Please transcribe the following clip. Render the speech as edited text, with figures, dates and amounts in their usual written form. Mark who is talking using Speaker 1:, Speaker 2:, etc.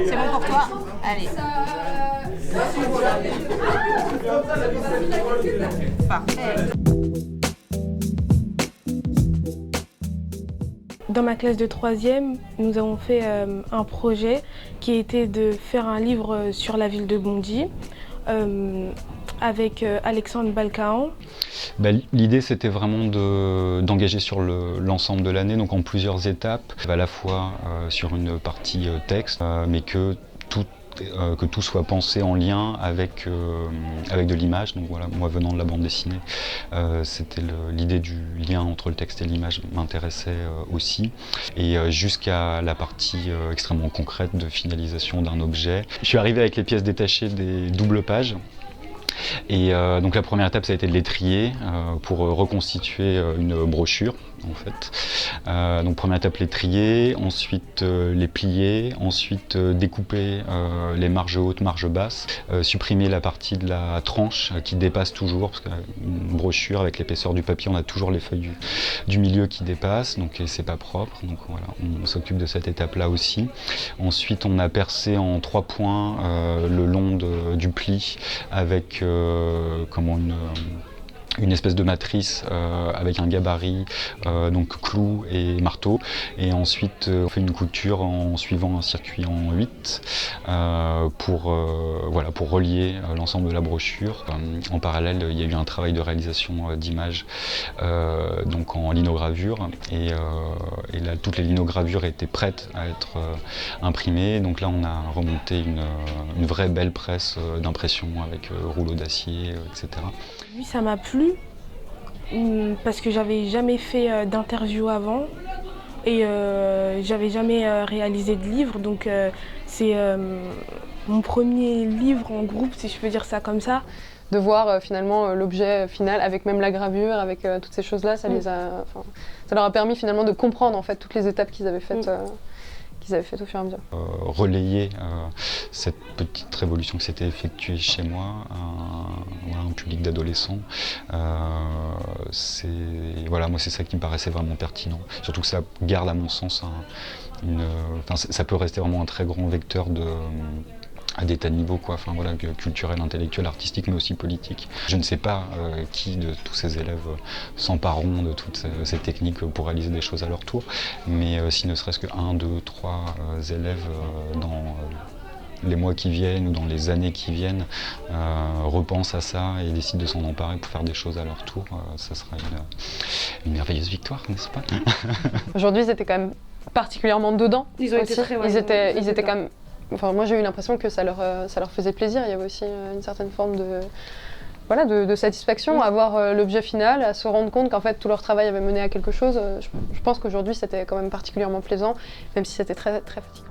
Speaker 1: C'est bon pour toi? Allez. Parfait.
Speaker 2: Dans ma classe de 3e, nous avons fait un projet qui était de faire un livre sur la ville de Bondy avec Alexandre Balcahan.
Speaker 3: L'idée, c'était vraiment d'engager sur l'ensemble de l'année, donc en plusieurs étapes, à la fois sur une partie texte, mais que tout soit pensé en lien avec de l'image. Donc voilà, moi venant de la bande dessinée, c'était l'idée du lien entre le texte et l'image m'intéressait aussi. Et jusqu'à la partie extrêmement concrète de finalisation d'un objet. Je suis arrivé avec les pièces détachées des doubles pages. Et donc la première étape, ça a été de les trier pour reconstituer une brochure en fait. Donc première étape, les trier, ensuite les plier, ensuite découper les marges hautes, marges basses, supprimer la partie de la tranche qui dépasse toujours, parce qu'une brochure avec l'épaisseur du papier, on a toujours les feuilles du milieu qui dépassent, donc c'est pas propre. Donc voilà, on s'occupe de cette étape-là aussi. Ensuite, on a percé en 3 points le long du pli avec une espèce de matrice avec un gabarit, donc clou et marteau, et ensuite on fait une couture en suivant un circuit en 8 pour relier l'ensemble de la brochure. En parallèle, il y a eu un travail de réalisation d'images donc en linogravure, et là toutes les linogravures étaient prêtes à être imprimées. Donc là on a remonté une vraie belle presse d'impression avec rouleau d'acier, etc.
Speaker 2: Oui, ça m'a plu parce que j'avais jamais fait d'interview avant et j'avais jamais réalisé de livre, donc c'est mon premier livre en groupe, si je peux dire ça comme ça.
Speaker 4: De voir finalement l'objet final avec même la gravure, avec toutes ces choses-là, ça leur a permis finalement de comprendre en fait toutes les étapes qu'ils avaient faites. Qu'ils avaient fait au fur et à mesure.
Speaker 3: Relayer cette petite révolution qui s'était effectuée chez moi, un public d'adolescents, moi c'est ça qui me paraissait vraiment pertinent. Surtout que ça garde à mon sens ça peut rester vraiment un très grand vecteur à des tas de niveaux, quoi. Culturel, intellectuel, artistique, mais aussi politique. Je ne sais pas qui de tous ces élèves s'empareront de toutes ces techniques pour réaliser des choses à leur tour, mais si ne serait-ce que 1, 2, 3 élèves dans les mois qui viennent ou dans les années qui viennent repensent à ça et décident de s'en emparer pour faire des choses à leur tour, ça sera une merveilleuse victoire, n'est-ce pas?
Speaker 4: Aujourd'hui, ils étaient quand même particulièrement dedans.
Speaker 2: Ils ont été très
Speaker 4: ils étaient quand même. Enfin, moi, j'ai eu l'impression que ça leur faisait plaisir. Il y avait aussi une certaine forme de satisfaction à voir l'objet final, à se rendre compte qu'en fait tout leur travail avait mené à quelque chose. Je pense qu'aujourd'hui, c'était quand même particulièrement plaisant, même si c'était très, très fatigant.